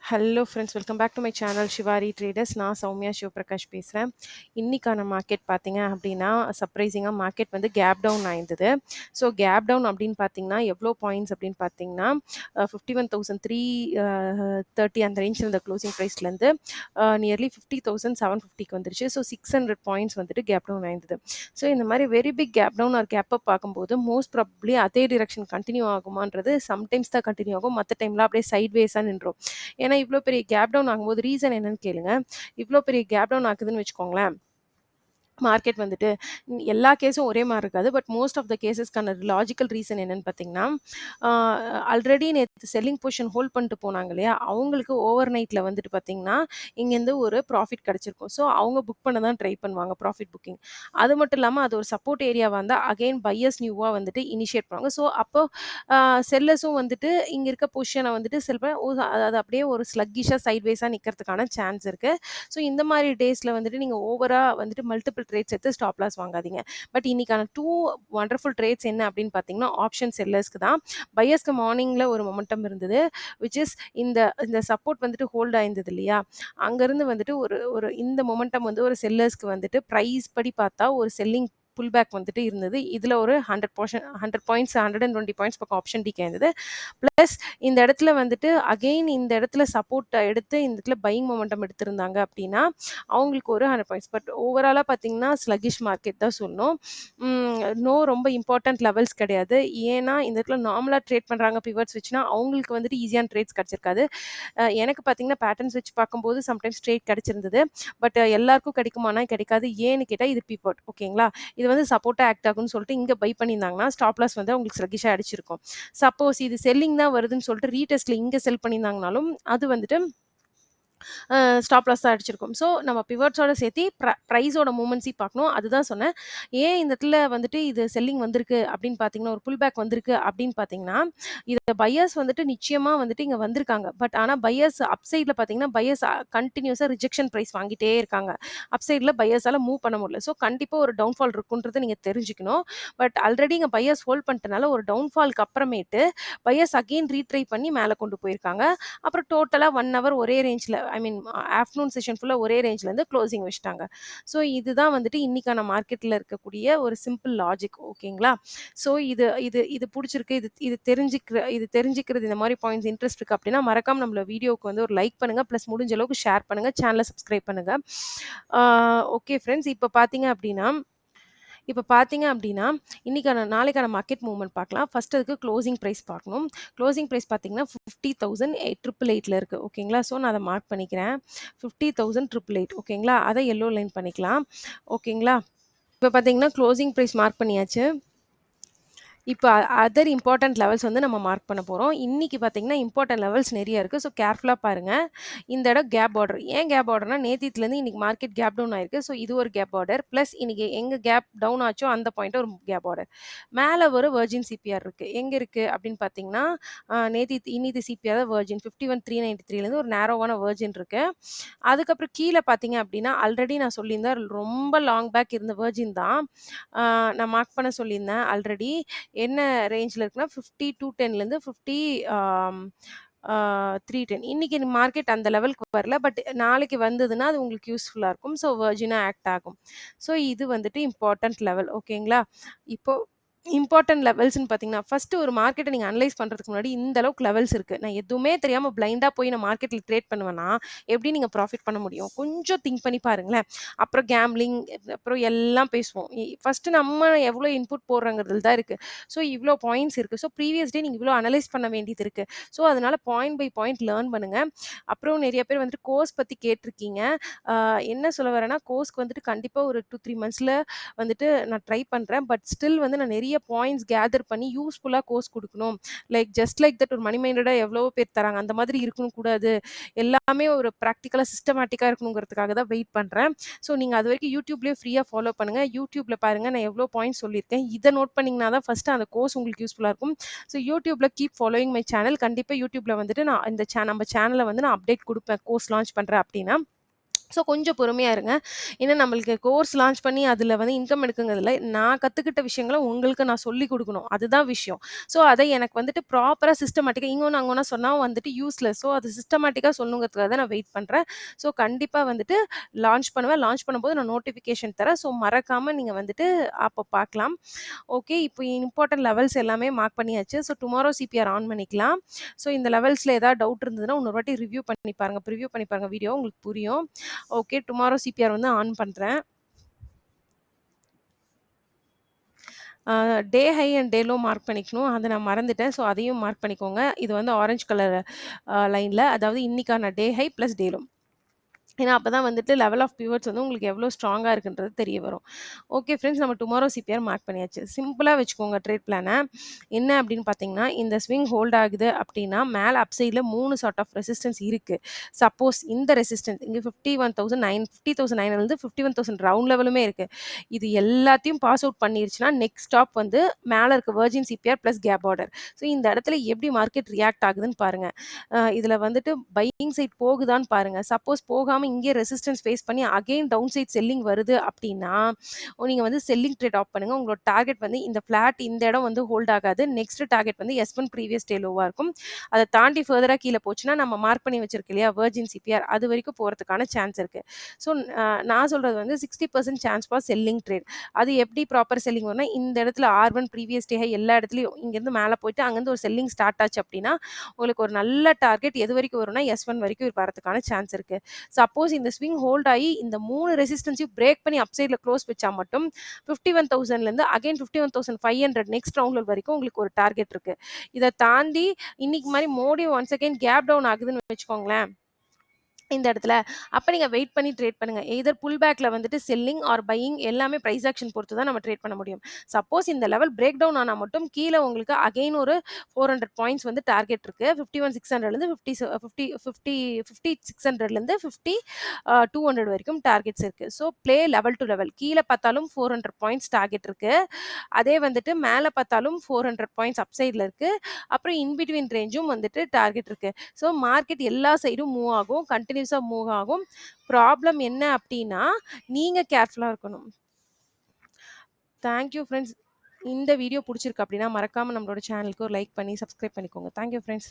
Hello friends, welcome back to my channel Shivari traders. நான் சௌமியா சிவபிரகாஷ் பேசுகிறேன். இன்னைக்கான மார்க்கெட் பார்த்தீங்க அப்படின்னா, சர்ப்ரைசிங்காக மார்க்கெட் வந்து கேப் டவுன் ஆயிருந்தது. ஸோ கேப் டவுன் அப்படின்னு பார்த்தீங்கன்னா, எவ்வளோ பாயிண்ட்ஸ் அப்படின்னு பார்த்தீங்கன்னா, 51,330 அந்த ரேஞ்சில் இருந்த க்ளோசிங் ப்ரைஸ்லேருந்து நியர்லி 50,750க்கு வந்துருச்சு. ஸோ 600 பாயிண்ட்ஸ் வந்துட்டு கேப் டவுன் ஆயிருந்தது. ஸோ இந்த மாதிரி very big gap down or gap up பார்க்கும்போது மோஸ்ட் ப்ராபப்ளி அதே டிரெக்ஷன் கண்டினியூ ஆகுமான்றது சம்டைம்ஸ் தான் கண்டினியூ ஆகும். மற்ற டைமில் அப்படியே சைட்வேஸாக நின்றோம். ஏன்னா இவ்ளோ பெரிய கேப் டவுன் ஆகும்போது ரீசன் என்னன்னு கேளுங்க. இவ்ளோ பெரிய கேப் டவுன் ஆகுதுன்னு வச்சுக்கோங்களேன். மார்க்கெட் வந்துட்டு எல்லா கேஸும் ஒரே மாரி இருக்காது. பட் மோஸ்ட் ஆஃப் த கேஸஸ்க்கான லாஜிக்கல் ரீசன் என்னன்னு பார்த்தீங்கன்னா, ஆ ஆல்ரெடி நேத்து செல்லிங் பொசிஷன் ஹோல்ட் பண்ணிட்டு போனாங்க இல்லையா? அவங்களுக்கு ஓவர் நைட்ல வந்துட்டு பார்த்தீங்கன்னா, இங்கேருந்து ஒரு ப்ராஃபிட் கிடைச்சிருக்கும். ஸோ அவங்க புக் பண்ண தான் ட்ரை பண்ணுவாங்க ப்ராஃபிட் புக்கிங். அது மட்டும் இல்லாம அது ஒரு சப்போர்ட் ஏரியாவா இருந்தா அகைன் பையர்ஸ் நியூவா வந்துட்டு இனிஷியேட் பண்ணுவாங்க. ஸோ அப்போ செல்லர்ஸும் வந்துட்டு இங்க இருக்க பொசிஷன வந்துட்டு செல் பண்ண அது அப்படியே ஒரு ஸ்லக்கிஷா சைட்வேஸா நிக்கிறதுக்கான சான்ஸ் இருக்கு. ஸோ இந்த மாரி டேஸ்ல வந்துட்டு நீங்க ஓவரா வந்துட்டு மல்டிபிள் ட்ரேட்ஸ் எடுத்து ஸ்டாப் லாஸ் வாங்காதீங்க. பட் இன்னைக்கான 2 வண்டர்ஃபுல் ட்ரேட்ஸ் என்ன அப்படின்னு பார்த்தீங்கன்னா, ஆப்ஷன் செல்லர்ஸ்க்கு தான். பையர்ஸ்க்கு மார்னிங்ல ஒரு மொமெண்டம் இருந்தது. விச் இஸ் இந்த இந்த சப்போர்ட் வந்துட்டு ஹோல்ட் ஆயிருந்தது இல்லையா? அங்கருந்து வந்துட்டு ஒரு ஒரு இந்த மொமெண்டம் வந்து ஒரு செல்லர்ஸ்க்கு வந்துட்டு பிரைஸ் படி பார்த்தா ஒரு செல்லிங் புல் பேக் வந்துட்டு இருந்தது. இதுல ஒரு 100 பாயிண்ட்ஸ் 120 பாயிண்ட்ஸ் பக்கம் ஆப்ஷன் டிகே இருந்தது. பிளஸ் இந்த இடத்துல வந்துட்டு அகைன் இந்த இடத்துல சப்போர்ட் எடுத்து இந்த இடத்துல பையிங் மொமெண்டம் எடுத்திருந்தாங்க அப்படின்னா, அவங்களுக்கு ஒரு 100 பாயிண்ட்ஸ். பட் ஓவராலா பார்த்தீங்கன்னா, ஸ்லக்கிஷ் மார்க்கெட் தான் சொல்லணும். ரொம்ப இம்பார்ட்டன்ட் லெவல்ஸ் கிடையாது. ஏன்னா, இந்த இடத்துல நார்மலா ட்ரேட் பண்றாங்க பிவட் ஸ்விட்ச்னா, அவங்களுக்கு வந்துட்டு ஈஸியான ட்ரேட்ஸ் கிடைச்சிருக்காது. எனக்கு பார்த்தீங்கன்னா, பேட்டர்ன் ஸ்விட்ச் பார்க்கும்போது சம்டைம்ஸ் ட்ரேட் கிடைச்சிருந்தது. பட் எல்லாருக்கும் கிடைக்குமானா கிடைக்காது. ஏன்னு கேட்டா, இது பிவட் ஓகேங்களா? இது வந்து சப்போர்ட்டா ஆக்ட் ஆகும்னு சொல்லிட்டு இங்க பை பண்ணியிருந்தாங்கன்னா, ஸ்டாப் லாஸ் வந்து அவங்களுக்கு ஸ்லக்கிஷா அடிச்சிருக்கும். சப்போஸ் இது செல்லிங் தான் வருதுன்னு சொல்லிட்டு ரீடெஸ்ட்ல இங்க செல் பண்ணியிருந்தாங்கனாலும், அது வந்துட்டு ஸ்டாப் லாஸ் தான் அடிச்சிருக்கும். ஸோ நம்ம பிவட்ஸோட சேர்த்து ப்ரைஸோட மூவ்மெண்ட்ஸையும் பார்க்கணும். அதுதான் சொன்னேன். ஏன் இந்த இடத்துல வந்துட்டு இது செல்லிங் வந்திருக்கு அப்படின்னு பார்த்தீங்கன்னா, ஒரு புல் பேக் வந்திருக்கு அப்படின்னு பார்த்தீங்கன்னா, இத பையர்ஸ் வந்துட்டு நிச்சயமா வந்துட்டு இங்க வந்திருக்காங்க. பட் ஆனா பையர்ஸ் அப்சைட்ல பார்த்தீங்கன்னா, பையர்ஸ் கன்டினியூஸா ரிஜெக்ஷன் பிரைஸ் வாங்கிட்டே இருக்காங்க. அப்சைட்ல பையர்ஸால மூவ் பண்ண முடியல. ஸோ கண்டிப்பா ஒரு டவுன்ஃபால் இருக்குன்றத நீங்க தெரிஞ்சுக்கணும். பட் ஆல்ரெடி இங்க பையர்ஸ் ஹோல்ட் பண்ணிட்டனால ஒரு டவுன்ஃபால்க்கு அப்புறமேட்டு பையர்ஸ் அகைன் ரீட்ரை பண்ணி மேல கொண்டு போயிருக்காங்க. அப்புறம் டோட்டலா 1 ஹவர் ஒரே ரேஞ்ச்ல ஐ மீன் ஆஃப்டர்நூன் செஷன் ஃபுல்லா ஒரே ரேஞ்ச்ல இருந்து க்ளோசிங் வச்சுட்டாங்க. ஸோ இதுதான் வந்துட்டு இன்னைக்கான மார்க்கெட்ல இருக்கக்கூடிய ஒரு சிம்பிள் லாஜிக் ஓகேங்களா? ஸோ இது இது இது புடிச்சிருக்கு. இது தெரிஞ்சுக்கிறது இந்த மாரி பாயிண்ட்ஸ் இன்ட்ரெஸ்ட் இருக்கு அப்படின்னா, மறக்காம நம்மள வீடியோவுக்கு வந்து ஒரு லைக் பண்ணுங்க. பிளஸ் முடிஞ்ச அளவுக்கு ஷேர் பண்ணுங்க. சேனல சப்ஸ்கிரைப் பண்ணுங்க. ஆ ஓகே ஃபிரெண்ட்ஸ். இப்ப பார்த்தீங்க அப்டின்னா, நாளைக்கான மார்க்கெட் மூவ்மெண்ட் பார்க்கலாம். ஃபர்ஸ்ட் அதுக்கு க்ளோசிங் பிரைஸ் பார்க்கணும். க்ளோசிங் பிரைஸ் பார்த்தீங்கன்னா, 50,888ல இருக்கு. ஓகேங்களா? ஸோ நான் அத மார்க் பண்ணிக்கிறேன். 50,888 ஓகேங்களா? அத எல்லோ லைன் பண்ணிக்கலாம். ஓகேங்களா? இப்ப பார்த்தீங்கன்னா, க்ளோசிங் பிரைஸ் மார்க் பண்ணியாச்சு. இப்ப அதர் இம்பார்ட்டன்ட் லெவல்ஸ் வந்து நம்ம மார்க் பண்ண போறோம். இன்னைக்கு பார்த்தீங்கன்னா, இம்பார்ட்டன்ட் லெவல்ஸ் நெறைய இருக்கு. ஸோ கேர்ஃபுல்லா பாருங்க. இந்த இடம் கேப் ஆர்டர். ஏன் கேப் ஆர்டர்னா, நேத்தித்துலேருந்து இன்னைக்கு மார்க்கெட் கேப் டவுன் ஆயிருக்கு. ஸோ இது ஒரு கேப் ஆர்டர். பிளஸ் இன்னைக்கு எங்க கேப் டவுன் ஆச்சோ அந்த பாயிண்ட் ஒரு கேப் ஆர்டர். மேல ஒரு வெர்ஜின் சிபிஆர் இருக்கு. எங்க இருக்கு அப்படின்னு பார்த்தீங்கன்னா, இன்னிது சிபிஆர் தான் வெர்ஜின் 51,393லேருந்து ஒரு நேரோவான வெர்ஜின் இருக்கு. அதுக்கப்புறம் கீழ பார்த்தீங்க அப்படின்னா, ஆல்ரெடி நான் சொல்லியிருந்தேன் ரொம்ப லாங் பேக் இருந்த வெர்ஜின் தான். நான் மார்க் பண்ண சொல்லியிருந்தேன் ஆல்ரெடி. என்ன ரேஞ்ச்ல இருக்குன்னா 5210லேருந்து 50 ஆம் 310 இன்னைக்கு மார்க்கெட் அந்த லெவலுக்கு வரல. பட் நாளைக்கு வந்ததுன்னா, அது உங்களுக்கு யூஸ்ஃபுல்லா இருக்கும். ஸோ வெர்ஜினா ஆக்ட் ஆகும். ஸோ இது வந்துட்டு இம்பார்ட்டன்ட் லெவல் ஓகேங்களா? இப்போ இம்பார்ட்டன்ட் லெவல்ஸ்ன்னு பார்த்தீங்கன்னா, ஃபர்ஸ்ட்டு ஒரு மார்க்கெட்ட நீங்க அனலைஸ் பண்றதுக்கு முன்னாடி இந்த அளவுக்கு லெவல்ஸ் இருக்கு. நான் எதுவுமே தெரியாம பிளைண்டா போய் நான் மார்க்கெட்ல ட்ரேட் பண்ணுவேன்னா, எப்படி நீங்க ப்ராஃபிட் பண்ண முடியும்? கொஞ்சம் திங்க் பண்ணி பாருங்களேன். அப்புறம் கேம்பிளிங் அப்புறம் எல்லாம் பேசுவோம். ஃபர்ஸ்ட்டு நம்ம எவ்வளோ இன்புட் போடுறோங்கிறதுல தான் இருக்கு. ஸோ இவ்ளோ பாயிண்ட்ஸ் இருக்கு. ஸோ ப்ரீவியஸ் டே நீங்க இவ்ளோ அனலைஸ் பண்ண வேண்டியது இருக்கு. ஸோ அதனால பாயிண்ட் பை பாயிண்ட் லேர்ன் பண்ணுங்க. அப்புறம் நெறைய பேர் வந்துட்டு கோர்ஸ் பத்தி கேட்டிருக்கீங்க. அ என்ன சொல்ல வரேன்னா, கோர்ஸ்க்கு வந்துட்டு கண்டிப்பா ஒரு 2, 3 மந்த்ஸ்ல வந்துட்டு நான் ட்ரை பண்றேன். பட் ஸ்டில் வந்து நான் நெறைய பாயிண்ட்ஸ் கேதர் பண்ணி யூஸ்ஃபுல்லா கோர்ஸ் குடுக்கணும். ஜஸ்ட் லைக் தட் ஒரு மணி மைண்டடா எவ்வளவோ பேர் தராங்க. அந்த மாதிரி இருக்கணும் கூடாது. எல்லாமே ஒரு பிராக்டிகலா சிஸ்டமேட்டிக்கா இருக்கணுங்கிறதுக்காக தான் வெயிட் பண்றேன். ஸோ நீங்க அதுவரைக்கும் YouTubeலயே ஃப்ரீயா ஃபாலோ பண்ணுங்க. YouTubeல பாருங்க நான் எவ்வளோ பாயிண்ட்ஸ் சொல்லியிருக்கேன். இத நோட் பண்ணீங்கன்னா தான் ஃபர்ஸ்ட்டு அந்த கோர்ஸ் உங்களுக்கு யூஸ்ஃபுல்லா இருக்கும். ஸோ YouTubeல கீப் ஃபாலோயிங் மை சேனல். கண்டிப்பா YouTubeல வந்துட்டு நான் நம்ம சேனல்ல வந்து நான் அப்டேட் குடுப்பேன். கோர்ஸ் லான்ச் பண்றேன் அப்டின்னா. ஸோ கொஞ்சம் பொறுமையா இருங்க. ஏன்னா நம்மளுக்கு கோர்ஸ் லான்ச் பண்ணி அதில வந்து இன்கம் எடுக்குங்கிறதில, நான் கத்துக்கிட்ட விஷயங்கள உங்களுக்கு நான் சொல்லிக் குடுக்கணும். அதுதான் விஷயம். ஸோ அத எனக்கு வந்துட்டு ப்ராப்பரா சிஸ்டமேட்டிக்கா இங்கொன்னு, அங்கொன்னா சொன்னா வந்துட்டு யூஸ்லெஸ். ஸோ அது சிஸ்டமேட்டிக்கா சொல்லணுங்கிறதுக்காக தான் நான் வெயிட் பண்றேன். ஸோ கண்டிப்பா வந்துட்டு லான்ச் பண்ணுவேன். லான்ச் பண்ணும்போது நான் நோட்டிஃபிகேஷன் தரேன். ஸோ மறக்காம நீங்க வந்துட்டு அப்போ பார்க்கலாம். ஓகே. இப்போ இம்பார்ட்டன்ட் லெவல்ஸ் எல்லாமே மார்க் பண்ணியாச்சு. ஸோ டுமாரோ சிபிஆர் ஆன் பண்ணிக்கலாம். ஸோ இந்த லெவல்ஸ்ல ஏதாவது டவுட் இருந்ததுன்னா, இன்னொரு வாட்டி ரிவ்யூ பண்ணி பாருங்க. ப்ரிவ்யூ பண்ணி பாருங்க வீடியோ உங்களுக்கு புரியும். ஓகே. டுமாரோ சிபிஆர் வந்து ஆன் பண்றேன். டே high and day low mark பண்ணிக்கணும். அத நான் மறந்துட்டேன். ஸோ அதையும் மார்க் பண்ணிக்கோங்க. இது வந்து ஆரஞ்ச் கலர் லைன்ல அதாவது இன்னைக்கான டே ஹை பிளஸ் டே லோ. ஏன்னா, அப்பதான் வந்துட்டு லெவல் ஆஃப் பிவட்ஸ் வந்து உங்களுக்கு எவ்வளோ ஸ்ட்ராங்கா இருக்குன்றது தெரிய வரும். ஓகே ஃப்ரெண்ட்ஸ் நம்ம டுமாரோ சிபிஆர் மார்க் பண்ணியாச்சு. சிம்பிளா வச்சுக்கோங்க ட்ரேட் பிளான. என்ன அப்படின்னு பார்த்தீங்கன்னா, இந்த ஸ்விங் ஹோல்ட் ஆகுது அப்படின்னா, மேல அப் சைட்ல 3 சார்ட் ஆஃப் ரெசிஸ்டன்ஸ் இருக்கு. சப்போஸ் இந்த ரெசிஸ்டன்ஸ் இங்க 50,900 51,000 ரவுண்ட் லெவலுமே இருக்கு. இது எல்லாத்தையும் பாஸ் அவுட் பண்ணிருச்சுன்னா, நெக்ஸ்ட் ஸ்டாப் வந்து மேல இருக்க virgin CPR plus gap order. So இந்த இடத்துல எப்படி மார்க்கெட் ரியாக்ட் ஆகுதுன்னு பாருங்க. இதுல வந்துட்டு பையிங் சைட் போகுதான்னு பாருங்க. சப்போஸ் போகாம இங்கே ரெசிஸ்டன்ஸ் ஃபேஸ் பண்ணி அகைன் டவுன் சைட் செல்லிங் வருது அப்படின்னா, நீங்க வந்து செல்லிங் ட்ரேட் ஆஃப் பண்ணுங்க. உங்களோட டார்கெட் வந்து இந்த ஃபிளாட் இந்த இடம் வந்து ஹோல்ட் ஆகாது. நெக்ஸ்ட் டார்கெட் வந்து S1 ப்ரீவியஸ் டே லோவா இருக்கும். அத தாண்டி ஃபர்தரா கீழ போச்சுன்னா, நம்ம மார்க் பண்ணி வச்சிருக்கு இல்லையா? வெர்ஜின் சிபிஆர் அது வரைக்கும் போறதுக்கான சான்ஸ் இருக்கு. ஸோ நான் சொல்றது வந்து 60% சான்ஸ் ஃபார் செல்லிங் ட்ரேட். அது எப்படி ப்ராப்பர் செல்லிங் வரும்னா, இந்த இடத்துல R1 ப்ரீவியஸ் டே ஹை எல்லா இடத்துலயும் இங்கேருந்து மேல போயிட்டு அங்கேருந்து ஒரு செல்லிங் ஸ்டார்ட் ஆச்சு அப்படின்னா, உங்களுக்கு ஒரு நல்ல டார்கெட் எது வரைக்கும் வரும்னா, S1 வரைக்கும் வரதுக்கான சான்ஸ் இருக்கு. சப்போஸ் இந்த ஸ்விங் ஹோல்ட் ஆயி இந்த 3 ரெசிஸ்டன்ஸையும் பிரேக் பண்ணி அப் சைட்ல க்ளோஸ் வச்சா மட்டும் 51,000லேருந்து அகைன் 51,500 நெக்ஸ்ட் ரவுண்ட் வரைக்கும் உங்களுக்கு ஒரு டார்கெட் இருக்கு. இத தாண்டி இன்னைக்கு மாரி மோடி ஒன்ஸ் அகைன் கேப் டவுன் ஆகுதுன்னு வச்சுக்கோங்களேன். இந்த இடத்துல. அப்ப நீங்க வெயிட் பண்ணி ட்ரேட் பண்ணுங்க. எய்தர் புல் பேக்ல வந்துட்டு செல்லிங் ஆர் பையிங் எல்லாமே பிரைஸ் ஆக்ஷன் பொறுத்து தான் நம்ம ட்ரேட் பண்ண முடியும். சப்போஸ் இந்த லெவல் பிரேக் டவுன் ஆனா மட்டும் கீழ உங்களுக்கு அகைன் ஒரு 400 பாயிண்ட்ஸ் வந்து டார்கெட் இருக்கு. 51,600லேருந்து 5600லேருந்து 200 வரைக்கும் டார்கெட்ஸ் இருக்கு. So play level to level. கீழ பார்த்தாலும் 400 பாயிண்ட்ஸ் டார்கெட் இருக்கு. அதே வந்துட்டு மேல பார்த்தாலும் 400 பாயிண்ட்ஸ் அப் சைட்ல இருக்கு. அப்புறம் இன் பிட்வீன் ரேஞ்சும் வந்துட்டு டார்கெட் இருக்கு. ஸோ மார்க்கெட் எல்லா சைடும் மூவ் ஆகும். கன்டினியூஸா மூவ் ஆகும். ப்ராப்ளம் என்ன அப்டின்னா, நீங்க கேர்ஃபுல்லா இருக்கணும். Thank you friends. இந்த வீடியோ புடிச்சிருக்கு அப்டின்னா, மறக்காம நம்மளோட சேனலுக்கு ஒரு லைக் பண்ணி சப்ஸ்கிரைப் பண்ணிக்கோங்க. Thank you friends.